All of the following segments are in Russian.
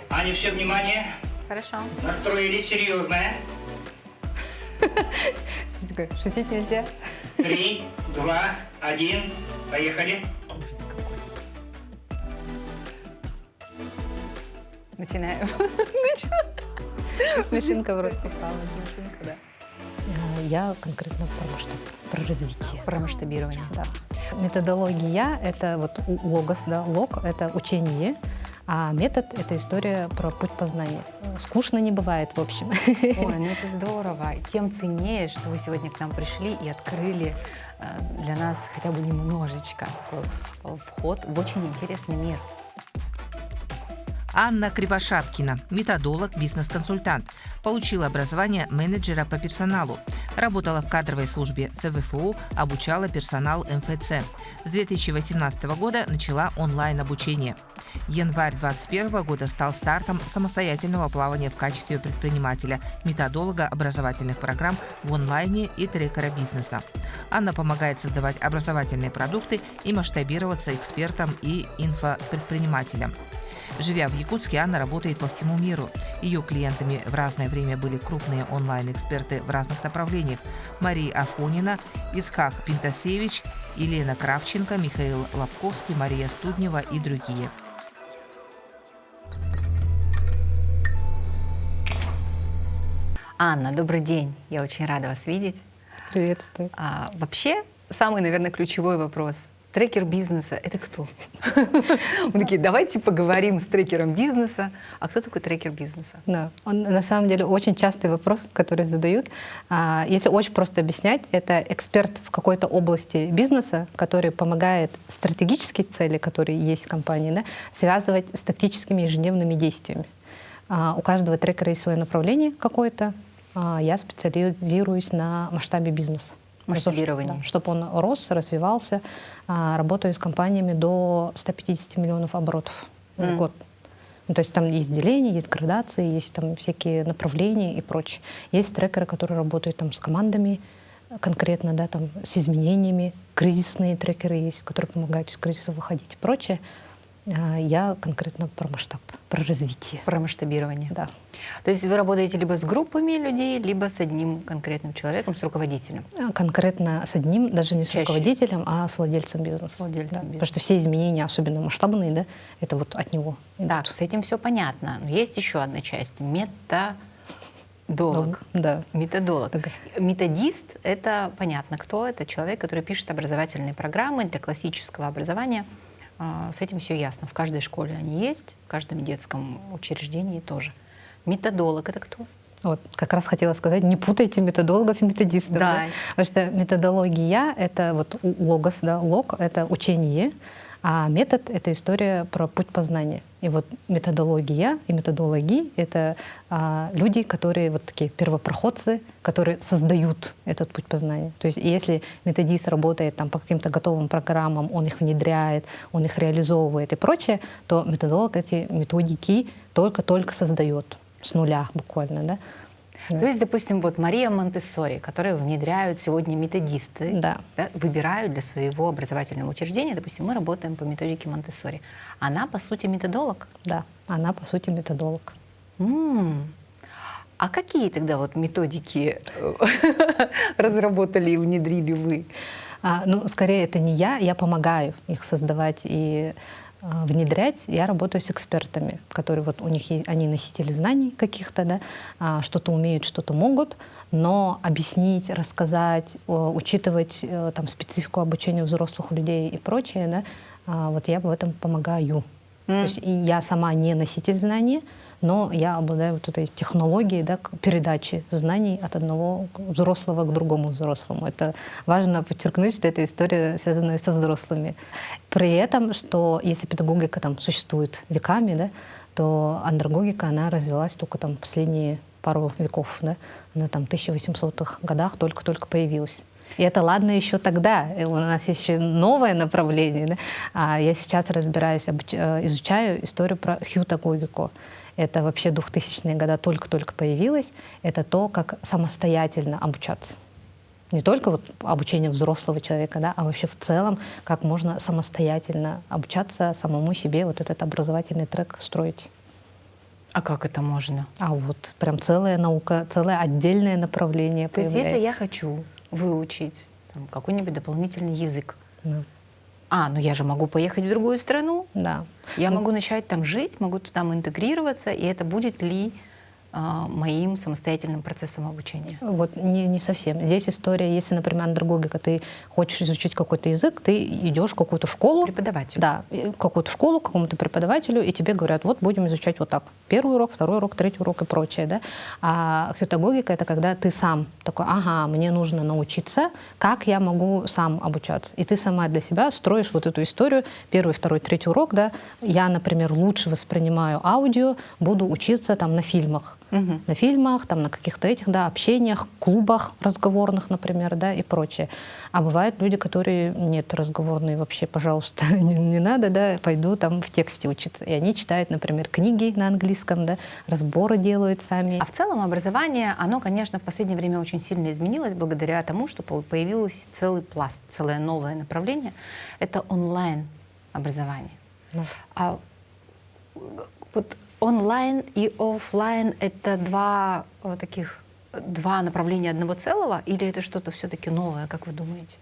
Аня, все внимание. Хорошо. Настроились серьезно. Такое, шутить нельзя. 3, 2, 1. Поехали. Ужас какой. Начинаем. Смешинка в рот попала. Смешинка, да. Я конкретно про масштаб, про развитие. Про масштабирование. Да. Методология — это вот логос, да, лог — это учение, а метод — это история про путь познания. Скучно не бывает, в общем. Ой, ну это здорово. Тем ценнее, что вы сегодня к нам пришли и открыли для нас хотя бы немножечко такой вход в очень интересный мир. Анна Кривошапкина, методолог, бизнес-консультант. Получила образование менеджера по персоналу. Работала в кадровой службе СВФУ, обучала персонал МФЦ. С 2018 года начала онлайн-обучение. Январь 2021 года стал стартом самостоятельного плавания в качестве предпринимателя, методолога образовательных программ в онлайне и трекера бизнеса. Анна помогает создавать образовательные продукты и масштабироваться экспертам и инфопредпринимателям. Живя в Якутске, Анна работает по всему миру. Ее клиентами в разное время были крупные онлайн-эксперты в разных направлениях: Мария Афонина, Исхак Пинтасевич, Елена Кравченко, Михаил Лобковский, Мария Студнева и другие. Анна, добрый день. Я очень рада вас видеть. Привет. Вообще, самый, наверное, ключевой вопрос. Трекер бизнеса — это кто? Мы такие, давайте поговорим с трекером бизнеса. А кто такой трекер бизнеса? Да, он на самом деле очень частый вопрос, который задают. Если очень просто объяснять, это эксперт в какой-то области бизнеса, который помогает стратегические цели, которые есть в компании, да, связывать с тактическими ежедневными действиями. У каждого трекера есть свое направление какое-то. Я специализируюсь на масштабе бизнеса. Масштабирование. Да, чтобы он рос, развивался. Работаю с компаниями до 150 миллионов оборотов в год. Ну, то есть там есть деление, есть градации, есть там всякие направления и прочее. Есть трекеры, которые работают там с командами конкретно, да, там, с изменениями. Кризисные трекеры есть, которые помогают из кризиса выходить и прочее. Я конкретно про масштаб, про развитие. Про масштабирование. Да. То есть вы работаете либо с группами людей, либо с одним конкретным человеком, с руководителем? Конкретно с одним, даже не с Чаще. руководителем, а с владельцем бизнеса. С владельцем Да. бизнеса. Потому что все изменения, особенно масштабные, да, это вот от него идут. Так, с этим все понятно. Но есть еще одна часть — методолог. Да. Методолог. Ага. Методист — это понятно кто. Это человек, который пишет образовательные программы для классического образования. С этим все ясно. В каждой школе они есть, в каждом детском учреждении тоже. Методолог — это кто? Вот, как раз хотела сказать, не путайте методологов и методистов. Да. Да? Потому что методология — это вот логос, да, лог — это учение, а метод — это история про путь познания. И вот методология и методологи — это люди, которые вот такие первопроходцы, которые создают этот путь познания. То есть если методист работает там по каким-то готовым программам, он их внедряет, он их реализовывает и прочее, то методолог эти методики только-только создает с нуля буквально, да. То есть, допустим, вот Мария Монтессори, которую внедряют сегодня методисты, Да. да, выбирают для своего образовательного учреждения, допустим, мы работаем по методике Монтессори. Она, по сути, методолог. Да, она, по сути, методолог. А какие тогда вот методики разработали и внедрили вы? Ну, скорее, это не я помогаю их создавать и внедрять. Я работаю с экспертами, которые вот у них есть, они носители знаний каких-то, да, что-то умеют, что-то могут, но объяснить, рассказать, учитывать там специфику обучения взрослых людей и прочее, да, вот я в этом помогаю. То есть я сама не носитель знаний, но я обладаю вот этой технологией, да, передачи знаний от одного взрослого к другому взрослому. Это важно подчеркнуть, что эта история связана со взрослыми. При этом, что если педагогика там существует веками, да, то андрогогика, она развилась только там последние пару веков. Да? Она там в 1800-х годах только-только появилась. И это ладно еще тогда. У нас есть еще новое направление. Да? Я сейчас разбираюсь, изучаю историю про хьютагогику. Это вообще 2000-е годы только-только появилось. Это то, как самостоятельно обучаться. Не только вот обучение взрослого человека, да, а вообще в целом, как можно самостоятельно обучаться, самому себе вот этот образовательный трек строить. А как это можно? А вот прям целая наука, целое отдельное направление То есть если появляется. я хочу выучить там, какой-нибудь дополнительный язык, Да. ну я же могу поехать в другую страну, Да. я могу начать там жить, могу там интегрироваться, и это будет ли моим самостоятельным процессом обучения? Вот не совсем. Здесь история, если, например, андрогогика, ты хочешь изучить какой-то язык, ты идешь в какую-то школу. Преподаватель. Да, в какую-то школу, к какому-то преподавателю, и тебе говорят, вот будем изучать вот так. Первый урок, второй урок, третий урок и прочее. Да? А хютагогика — это когда ты сам такой, ага, мне нужно научиться, как я могу сам обучаться. И ты сама для себя строишь вот эту историю. Первый, второй, третий урок, да, я, например, лучше воспринимаю аудио, буду учиться там на фильмах. На фильмах, там, на каких-то этих, да, общениях, клубах разговорных, например, да, и прочее. А бывают люди, которые нет, разговорные вообще, пожалуйста, не надо, да, пойду там в тексте учиться. И они читают, например, книги на английском, да, разборы делают сами. А в целом образование, оно, конечно, в последнее время очень сильно изменилось благодаря тому, что появилось целый пласт, целое новое направление. Это онлайн-образование. Да. А вот онлайн и офлайн — это два направления одного целого, или это что-то все-таки новое, как вы думаете?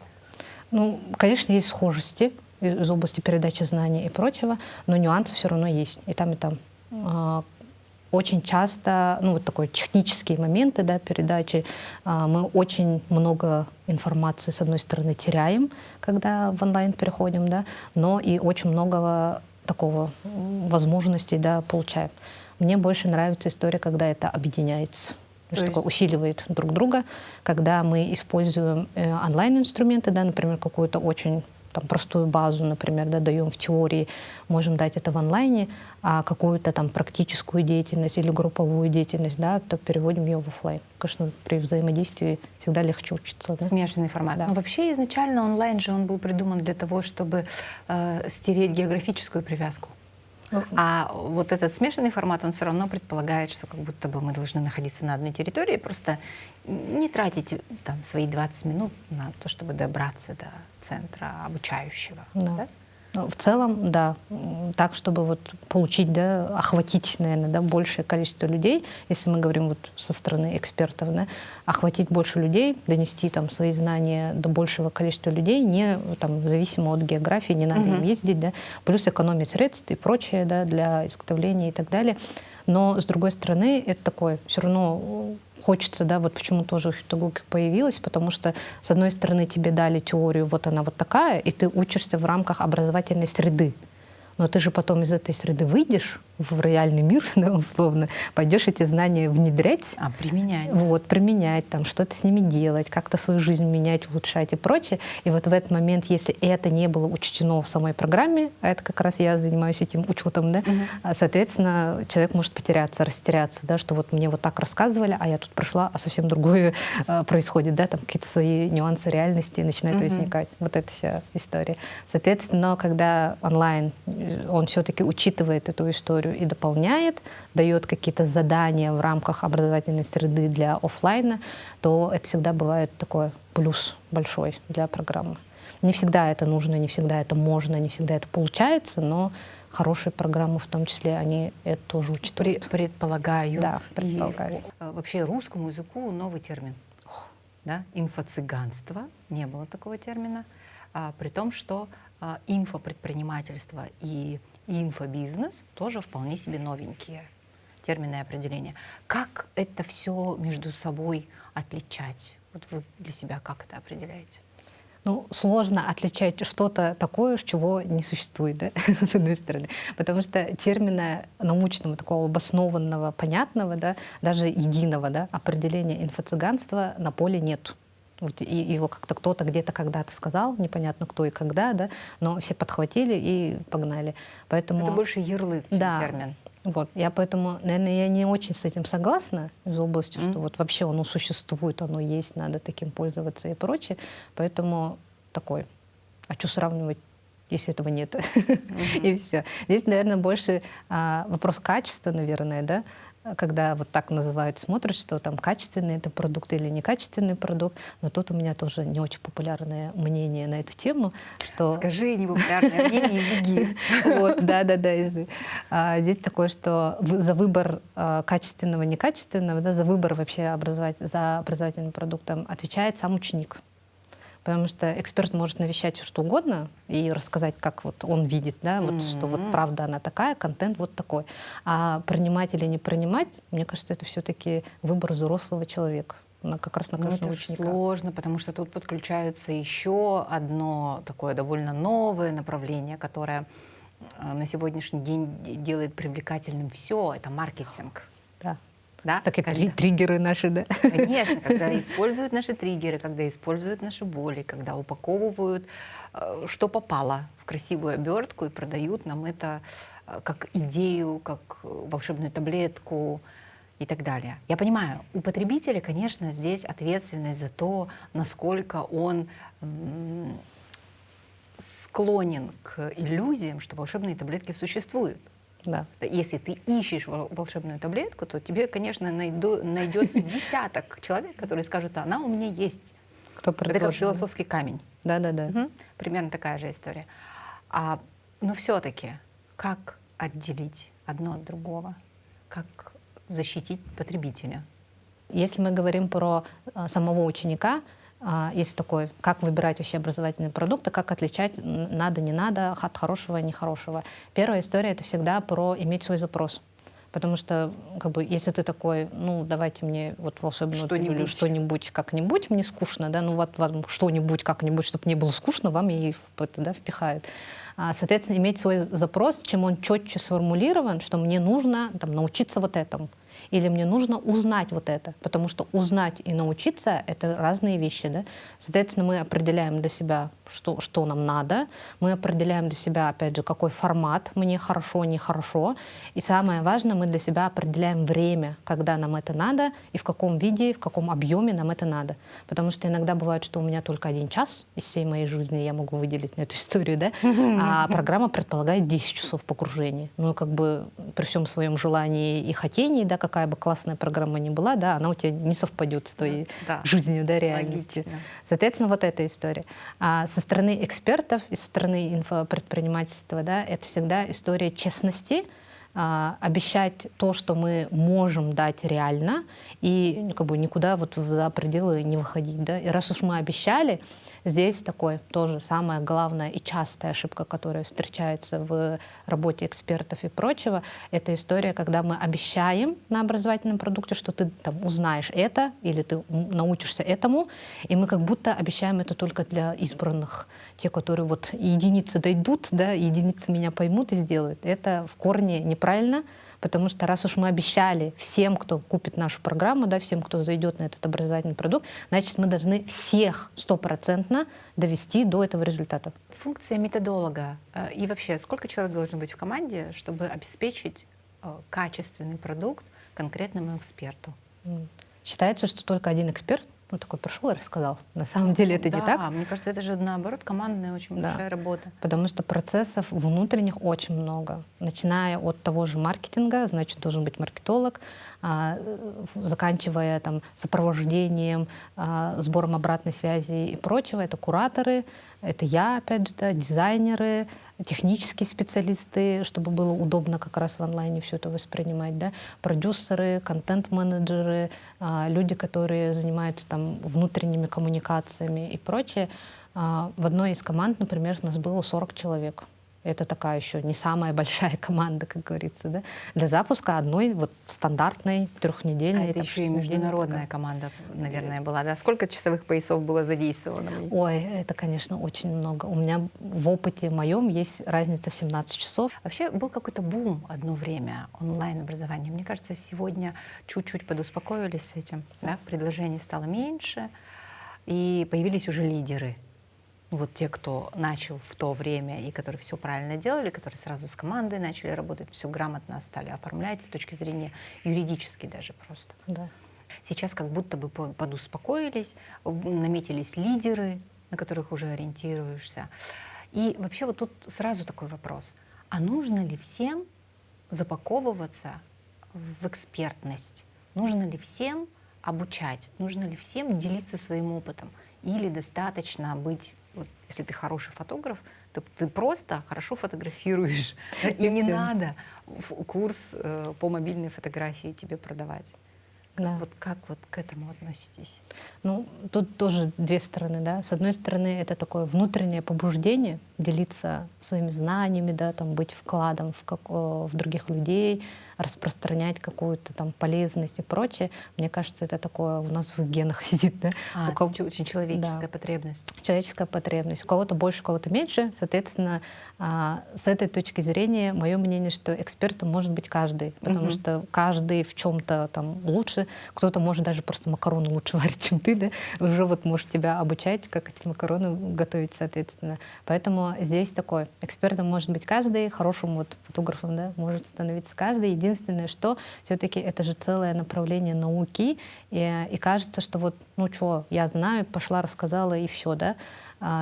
Ну, конечно, есть схожести из области передачи знаний и прочего, но нюансы все равно есть и там, и там. Очень часто, ну, вот такой технические моменты, да, передачи, мы очень много информации, с одной стороны, теряем, когда в онлайн переходим, да, но и очень много такого возможностей, да, получаем. Мне больше нравится история, когда это объединяется. То есть такое усиливает друг друга, когда мы используем онлайн-инструменты, да, например, какую-то очень там, простую базу, например, да, даем в теории, можем дать это в онлайне, а какую-то там практическую деятельность или групповую деятельность, да, то переводим ее в офлайн. Конечно, при взаимодействии всегда легче учиться. Да? Смешанный формат. Да. Но вообще изначально онлайн же он был придуман для того, чтобы стереть географическую привязку. А вот этот смешанный формат, он все равно предполагает, что как будто бы мы должны находиться на одной территории, просто не тратить там свои 20 минут на то, чтобы добраться до центра обучающего. Да. Да? Ну, в целом, да, так, чтобы вот получить, да, охватить, наверное, да, большее количество людей, если мы говорим вот со стороны экспертов, да, охватить больше людей, донести там свои знания до большего количества людей, не там зависимо от географии, не надо им ездить, да, плюс экономия средств и прочее, да, для изготовления и так далее. Но с другой стороны, это такое, все равно хочется, да, вот почему тоже хютагогика появилась, потому что, с одной стороны, тебе дали теорию, вот она вот такая, и ты учишься в рамках образовательной среды. Но ты же потом из этой среды выйдешь в реальный мир, да, условно, пойдешь эти знания внедрять, Применять. вот, применять, там, что-то с ними делать, как-то свою жизнь менять, улучшать и прочее. И вот в этот момент, если это не было учтено в самой программе, а это как раз я занимаюсь этим учетом, да, соответственно, человек может потеряться, растеряться, да, что вот мне вот так рассказывали, а я тут пришла, а совсем другое происходит, да, там какие-то свои нюансы реальности начинают возникать. Вот эта вся история. Соответственно, когда онлайн, он все-таки учитывает эту историю и дополняет, дает какие-то задания в рамках образовательной среды для офлайна, то это всегда бывает такой плюс большой для программы. Не всегда это нужно, не всегда это можно, не всегда это получается, но хорошие программы в том числе, они это тоже учитывают. Предполагают. Да, предполагают. И, вообще русскому языку новый термин. Да? Инфо-цыганство. Не было такого термина. При том, что инфопредпринимательство и инфобизнес тоже вполне себе новенькие термины и определения. Как это все между собой отличать? Вот вы для себя как это определяете? Ну, сложно отличать что-то такое, чего не существует, да, с одной стороны. Потому что термина научного, такого обоснованного, понятного, да, даже единого, да, определения инфо-цыганства на поле нет. Вот и его как-то кто-то где-то когда-то сказал, непонятно кто и когда, да, но все подхватили и погнали. Поэтому Это больше ярлык, чем да, термин. Вот, я поэтому, наверное, я не очень с этим согласна из области, что вот вообще оно существует, оно есть, надо таким пользоваться и прочее. Поэтому такой, а что сравнивать если этого нет. И все. Здесь, наверное, больше вопрос качества, наверное, да, когда вот так называют, смотрят, что там качественный это продукт или некачественный продукт. Но тут у меня тоже не очень популярное мнение на эту тему, что... Скажи непопулярное мнение и беги. Вот, да. Здесь такое, что за выбор качественного, некачественного, да, за выбор вообще за образовательным продуктом отвечает сам ученик. Потому что эксперт может навещать что угодно и рассказать, как вот он видит, да, вот, что вот правда она такая, контент вот такой. А принимать или не принимать, мне кажется, это все-таки выбор взрослого человека. Как раз на каждого это ученика. сложно, потому что тут подключается еще одно такое довольно новое направление, которое на сегодняшний день делает привлекательным все. Это маркетинг. Да. Да? Так и триггеры наши, да? Конечно, когда используют наши триггеры, когда используют наши боли, когда упаковывают, что попало в красивую обертку и продают нам это как идею, как волшебную таблетку и так далее. Я понимаю, у потребителя, конечно, здесь ответственность за то, насколько он склонен к иллюзиям, что волшебные таблетки существуют. Да. Если ты ищешь волшебную таблетку, то тебе, конечно, найдется десяток человек, которые скажут: она у меня есть. Кто Это как предложил? философский камень. Да. Примерно такая же история. Но все-таки как отделить одно от другого? Как защитить потребителя? Если мы говорим про самого ученика, есть такой, как выбирать вообще образовательные продукты, как отличать надо, не надо, от хорошего, нехорошего. Первая история — это всегда про иметь свой запрос. Потому что, как бы, если ты такой, ну, давайте мне вот волшебную пилюлю, что-нибудь как-нибудь, мне скучно, да, ну вот вам что-нибудь как-нибудь, чтобы не было скучно, вам и это, да, впихают. Соответственно, иметь свой запрос, чем он четче сформулирован, что мне нужно там научиться вот этому. Или мне нужно узнать вот это, потому что узнать и научиться — это разные вещи. Да? Соответственно, мы определяем для себя, что нам надо, мы определяем для себя, опять же, какой формат мне хорошо, нехорошо. И самое важное, мы для себя определяем время, когда нам это надо, и в каком виде, в каком объеме нам это надо. Потому что иногда бывает, что у меня только 1 час из всей моей жизни я могу выделить на эту историю, да? А программа предполагает 10 часов погружения. Ну, как бы при всем своем желании и хотении, да, какая бы классная программа ни была, да, она у тебя не совпадет с твоей жизнью, да, реальностью. Логично. Соответственно, вот эта история. А со стороны экспертов и со стороны инфопредпринимательства, да, это всегда история честности, обещать то, что мы можем дать реально, и как бы никуда вот за пределы не выходить. Да? И раз уж мы обещали, здесь такое тоже самая главная и частая ошибка, которая встречается в работе экспертов и прочего, это история, когда мы обещаем на образовательном продукте, что ты там узнаешь это, или ты научишься этому, и мы как будто обещаем это только для избранных, те, которые вот единицы дойдут, да, единицы меня поймут и сделают. Это в корне неправильно, потому что раз уж мы обещали всем, кто купит нашу программу, да, всем, кто зайдет на этот образовательный продукт, значит, мы должны всех 100% довести до этого результата. Функция методолога. И вообще, сколько человек должно быть в команде, чтобы обеспечить качественный продукт конкретному эксперту? Считается, что только один эксперт такой пришел и рассказал. На самом деле это не так. Да, мне кажется, это же наоборот командная очень большая работа. Потому что процессов внутренних очень много. Начиная от того же маркетинга, значит, должен быть маркетолог, заканчивая там сопровождением, сбором обратной связи и прочего. Это кураторы, это я, опять же, да, дизайнеры, технические специалисты, чтобы было удобно как раз в онлайне все это воспринимать, да, продюсеры, контент-менеджеры, люди, которые занимаются там внутренними коммуникациями и прочее. В одной из команд, например, у нас было 40 человек. Это такая еще не самая большая команда, как говорится, да, для запуска одной вот стандартной трехнедельной. Это еще и международная команда, наверное, была, да? Сколько часовых поясов было задействовано? Ой, это, конечно, очень много. У меня в опыте моем есть разница в 17 часов. Вообще был какой-то бум одно время онлайн-образования. Мне кажется, сегодня чуть-чуть подуспокоились с этим, да? Предложений стало меньше, и появились уже лидеры. Вот те, кто начал в то время и которые все правильно делали, которые сразу с командой начали работать, все грамотно стали оформлять с точки зрения юридической даже просто. Да. Сейчас как будто бы подуспокоились, наметились лидеры, на которых уже ориентируешься. И вообще вот тут сразу такой вопрос. А нужно ли всем запаковываться в экспертность? Нужно ли всем обучать? Нужно ли всем делиться своим опытом? Или достаточно быть, вот, если ты хороший фотограф, то ты просто хорошо фотографируешь. И не надо курс по мобильной фотографии тебе продавать. Да. Вот как вот к этому относитесь? Ну, тут тоже две стороны, да. С одной стороны, это такое внутреннее побуждение делиться своими знаниями, да, там, быть вкладом в других людей, распространять какую-то там полезность и прочее. Мне кажется, это такое у нас в генах сидит, да. У кого- Очень человеческая Да. потребность. Человеческая потребность. У кого-то больше, у кого-то меньше. Соответственно, с этой точки зрения, мое мнение, что экспертом может быть каждый, потому что каждый в чем-то там лучше. Кто-то может даже просто макароны лучше варить, чем ты, да, уже вот может тебя обучать, как эти макароны готовить, соответственно. Поэтому здесь такой, экспертом может быть каждый, хорошим вот фотографом, да, может становиться каждый. Единственное, что все-таки это же целое направление науки, и кажется, что вот, ну что, я знаю, пошла, рассказала, и все, да,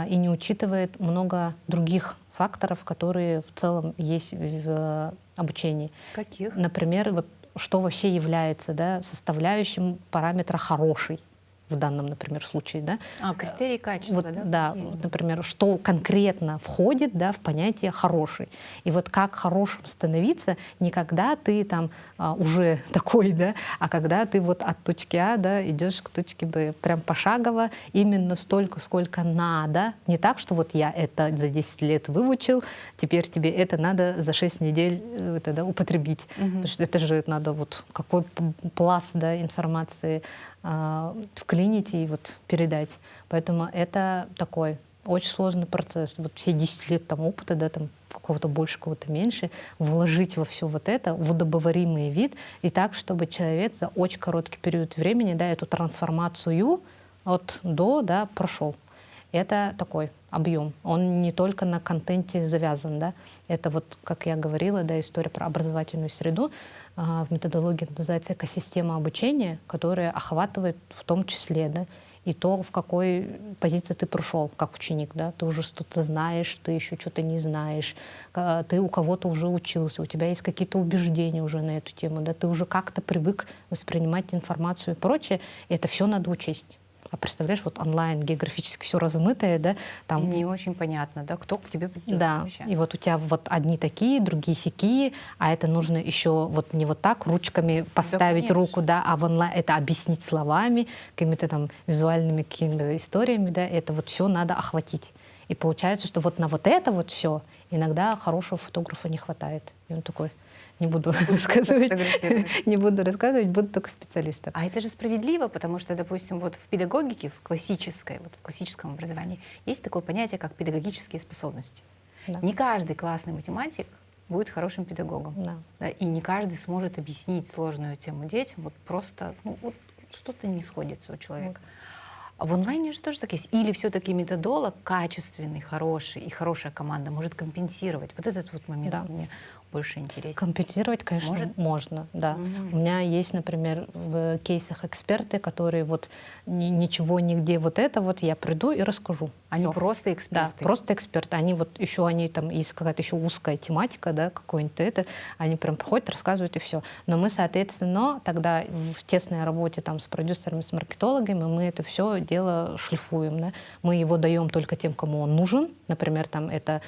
и не учитывает много других факторов, которые в целом есть в обучении. Каких? Например, вот что вообще является, да, составляющим параметра «хороший» в данном, например, случае, да. Критерии качества, Вот, да, Какие? вот, например, что конкретно входит, да, в понятие «хороший». И вот как хорошим становиться не когда ты там уже такой, да, а когда ты вот от точки А, да, идешь к точке Б, прям пошагово, именно столько, сколько надо. Не так, что вот я это за 10 лет выучил, теперь тебе это надо за 6 недель это, да, употребить. Потому что это же надо вот какой пласт, да, информации вклинить и вот передать. Поэтому это такой очень сложный процесс. Вот все 10 лет там опыта, да, там какого-то больше, какого-то меньше, вложить во все вот это в удобоваримый вид и так, чтобы человек за очень короткий период времени, да, эту трансформацию от до, да, прошел. Это такой объем. Он не только на контенте завязан, да. Это вот, как я говорила, да, история про образовательную среду. В методологии это называется экосистема обучения, которая охватывает в том числе, да, и то, в какой позиции ты пришел как ученик, да, ты уже что-то знаешь, ты еще что-то не знаешь, ты у кого-то уже учился, у тебя есть какие-то убеждения уже на эту тему, да, ты уже как-то привык воспринимать информацию и прочее, и это все надо учесть. А представляешь, вот онлайн географически все размытое, да, там И не очень понятно, да, кто к тебе придет да, вообще. и вот у тебя вот одни такие, другие сякие, а это нужно еще вот не вот так ручками поставить конечно. руку, да, а в онлайн это объяснить словами, какими-то там визуальными какими-то историями, да, это вот все надо охватить. И получается, что вот на вот это вот все иногда хорошего фотографа не хватает. И он такой, не буду рассказывать, фотографировать. не буду рассказывать, буду только специалистом. А это же справедливо, потому что, допустим, вот в педагогике, в классической, вот в классическом образовании есть такое понятие, как педагогические способности. Да. Не каждый классный математик будет хорошим педагогом. Да. Да, и не каждый сможет объяснить сложную тему детям. Вот просто ну, вот что-то не сходится у человека. А в онлайне же тоже так есть. Или все-таки методолог качественный, хороший, и хорошая команда может компенсировать. Вот этот вот момент Да. мне больше интересен. Компенсировать, конечно, Может? можно, да. Мгм. У меня есть, например, в кейсах эксперты, которые вот ничего, нигде вот это вот я приду и расскажу. Они Всё. просто Да, эксперты. просто эксперты. Они вот еще, они там, есть какая-то еще узкая тематика, да, какой-нибудь это, они прям приходят, рассказывают и все. Но мы, соответственно, тогда в тесной работе там с продюсерами, с маркетологами мы это все дело шлифуем, да. Мы его даем только тем, кому он нужен. Например, там это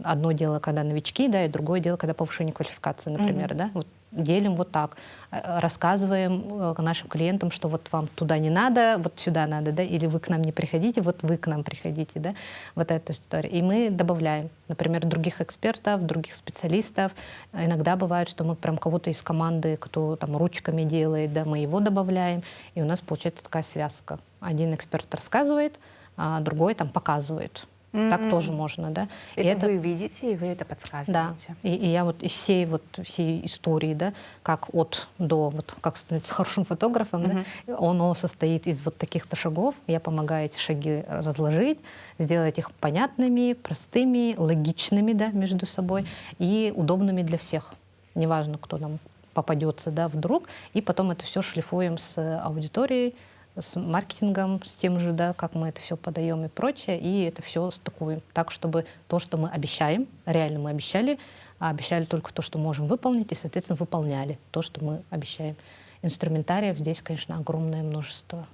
одно дело, когда новички, да, и другое дело, когда повышение квалификации, например, да. Вот делим вот так, рассказываем нашим клиентам, что вот вам туда не надо, вот сюда надо, да, или вы к нам не приходите, вот вы к нам приходите, да, вот эту историю. И мы добавляем, например, других экспертов, других специалистов. Иногда бывает, что мы прям кого-то из команды, кто там ручками делает, да, мы его добавляем, и у нас получается такая связка. Один эксперт рассказывает, а другой там показывает. Так тоже можно, да. И Это вы видите, и вы это да, подсказываете. и я вот из всей истории, да, как от до, вот как становиться хорошим фотографом, да, оно состоит из вот таких-то шагов. Я помогаю эти шаги разложить, сделать их понятными, простыми, логичными, да, между собой и удобными для всех. Неважно, кто нам попадется, да, вдруг. И потом это все шлифуем с аудиторией, с маркетингом, с тем же, да, как мы это все подаем и прочее, и это все стыкуем так, чтобы то, что мы обещаем, реально мы обещали, а обещали только то, что можем выполнить, и, соответственно, выполняли то, что мы обещаем. Инструментариев здесь, конечно, огромное множество.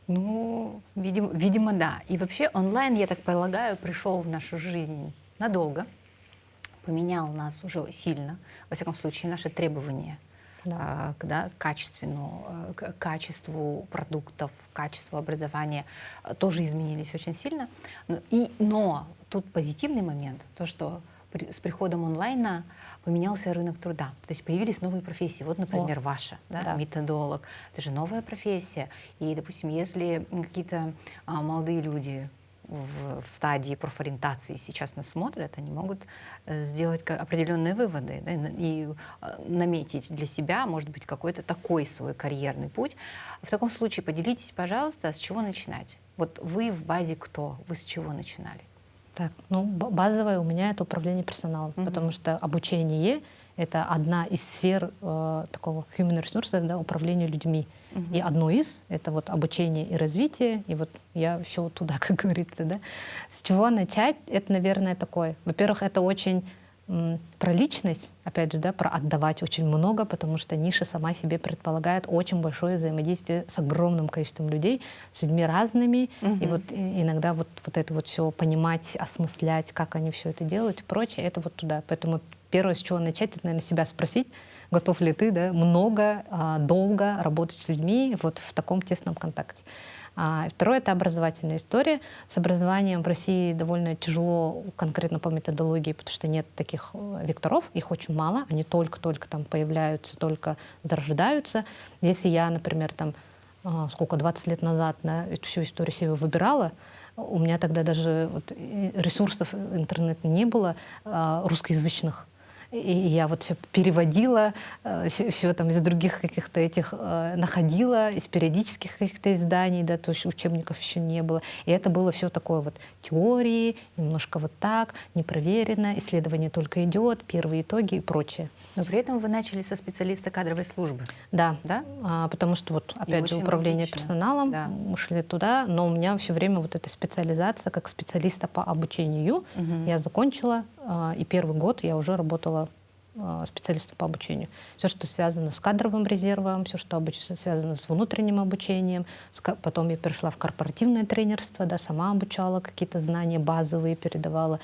Ну, видимо, да. И вообще онлайн, я так полагаю, пришел в нашу жизнь надолго, поменял нас уже сильно, во всяком случае, наши требования к качеству продуктов, качеству образования тоже изменились очень сильно. Но тут позитивный момент, то, что с приходом онлайна поменялся рынок труда. То есть появились новые профессии. Вот, например, ваша, да, методолог. Это же новая профессия. И, допустим, если какие-то молодые люди в стадии профориентации сейчас нас смотрят, они могут сделать определенные выводы, да, и наметить для себя, может быть, какой-то такой свой карьерный путь. В таком случае поделитесь, пожалуйста, с чего начинать. Вот вы в базе кто? Вы с чего начинали? Так, ну, базовое у меня это управление персоналом, потому что обучение — это одна из сфер такого human resources, да, управления людьми. И одно из — это вот обучение и развитие, и вот я все туда, как говорится, да. С чего начать? Это, наверное, такое. Во-первых, это очень про личность, опять же, да, про отдавать очень много, потому что ниша сама себе предполагает очень большое взаимодействие с огромным количеством людей, с людьми разными, и вот иногда вот это вот все понимать, осмыслять, как они все это делают и прочее, это вот туда. Поэтому первое, с чего начать, это, наверное, себя спросить, готов ли ты, да, много, долго работать с людьми вот в таком тесном контакте. Второе — это образовательная история. С образованием в России довольно тяжело, конкретно по методологии, потому что нет таких векторов, их очень мало, они только-только там появляются, только зарождаются. Если я, например, там, 20 лет назад эту всю историю себе выбирала, у меня тогда даже вот ресурсов интернета не было русскоязычных. И я вот все переводила, все там из других каких-то этих находила, из периодических каких-то изданий, да, то есть учебников еще не было. И это было все такое вот теории, немножко вот так, непроверено, исследование только идет, первые итоги и прочее. Но при этом вы начали со специалиста кадровой службы. Да, да? Потому что вот опять же управление персоналом, да. Мы шли туда, но у меня все время вот эта специализация как специалиста по обучению. Я закончила, и первый год я уже работала специалистом по обучению. Все, что связано с кадровым резервом, все, что связано с внутренним обучением. Потом я перешла в корпоративное тренерство, да, сама обучала, какие-то знания базовые передавала.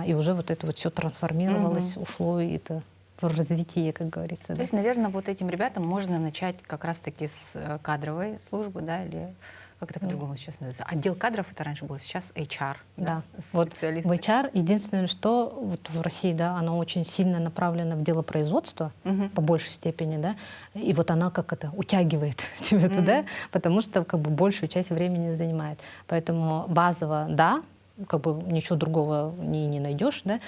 И уже вот это вот все трансформировалось, ушло это в развитие, как говорится. То да. есть, наверное, вот этим ребятам можно начать как раз-таки с кадровой службы, да, или как это по-другому сейчас называется? Отдел кадров это раньше было, сейчас HR. Да. Вот в HR единственное, что вот в России, да, оно очень сильно направлено в дело производства, по большей степени, да, и вот она как это утягивает тебя туда, потому что как бы большую часть времени занимает. Поэтому базово, да, как бы ничего другого не найдешь, да,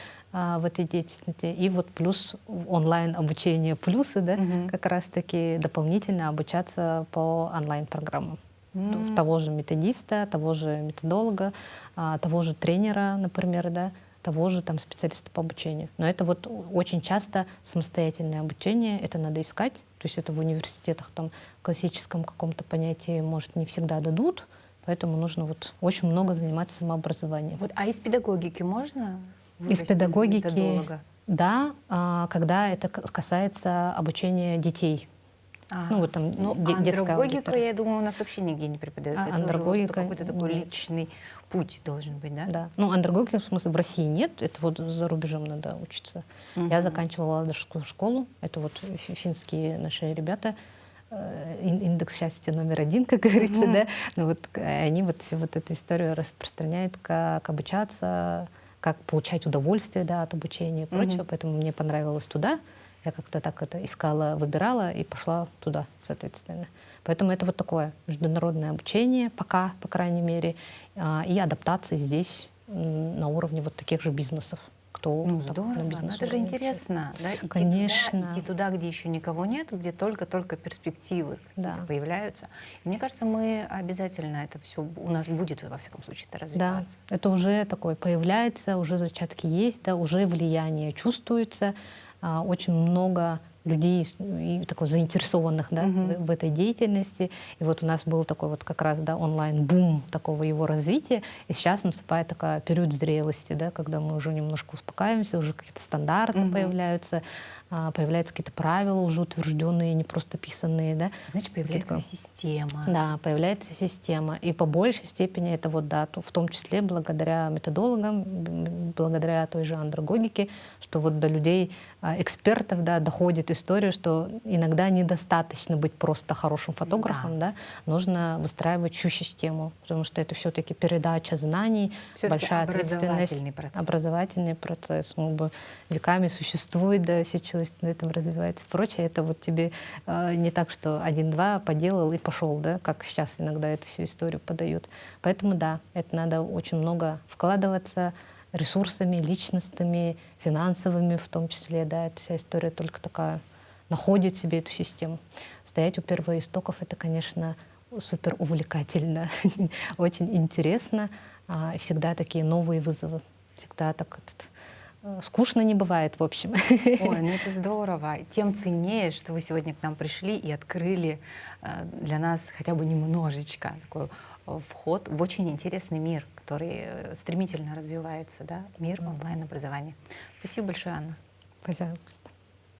в этой деятельности. И вот плюс онлайн обучение плюсы, да, как раз-таки дополнительно обучаться по онлайн-программам. Того же методиста, того же методолога, того же тренера, например, да, того же там специалиста по обучению. Но это вот очень часто самостоятельное обучение, это надо искать. То есть это в университетах там в классическом каком-то понятии, может, не всегда дадут, поэтому нужно вот очень много заниматься самообразованием. Вот, а из педагогики можно? Из педагогики, методолога? да, когда это касается обучения детей. Ну, вот там детская андрогогика, я думаю, у нас вообще нигде не преподается. Это андрогогика уже какой-то такой личный путь должен быть, да? Да. Ну, андрогогика, в смысле, в России нет, это вот за рубежом надо учиться. Я заканчивала ладожскую школу, это вот финские наши ребята, индекс счастья №1, как говорится, да. Но вот они вот всю вот эту историю распространяют, как обучаться, как получать удовольствие, да, от обучения и прочего. Поэтому мне понравилось туда. Я как-то так это искала, выбирала и пошла туда, соответственно. Поэтому это вот такое международное обучение, пока, по крайней мере, и адаптация здесь на уровне вот таких же бизнесов. Кто здорово, это же интересно, да? Идти туда, где еще никого нет, где только-только перспективы появляются. И мне кажется, мы обязательно это все, у нас будет, во всяком случае, это развиваться. Да, это уже такое появляется, уже зачатки есть, да, уже влияние чувствуется. Очень много людей и такой заинтересованных, да, в этой деятельности. И вот у нас был такой вот как раз, да, онлайн-бум такого его развития. И сейчас наступает такой период зрелости, да, когда мы уже немножко успокаиваемся, уже какие-то стандарты появляются, появляются какие-то правила уже утвержденные, не просто писанные, да. Значит, появляется система. Да, появляется система. И по большей степени это вот, да, в том числе благодаря методологам, благодаря той же андрогогике, что вот до людей, экспертов, да, доходит история, что иногда недостаточно быть просто хорошим фотографом, да, нужно выстраивать всю систему, потому что это все-таки передача знаний, Всё-таки большая ответственность. Образовательный процесс. Он бы веками существует, да, все человек на этом развивается. Прочее, это вот тебе не так, что один-два поделал и пошел, да, как сейчас иногда эту всю историю подают. Поэтому да, это надо очень много вкладываться ресурсами, личностными, финансовыми в том числе, да, эта вся история только такая находит себе эту систему. Стоять у первоистоков — это, конечно, супер увлекательно, очень интересно, и всегда такие новые вызовы, всегда так скучно не бывает, в общем. Ой, ну это здорово. Тем ценнее, что вы сегодня к нам пришли и открыли для нас хотя бы немножечко такой вход в очень интересный мир, который стремительно развивается, да, мир онлайн-образования. Спасибо большое, Анна. Пожалуйста.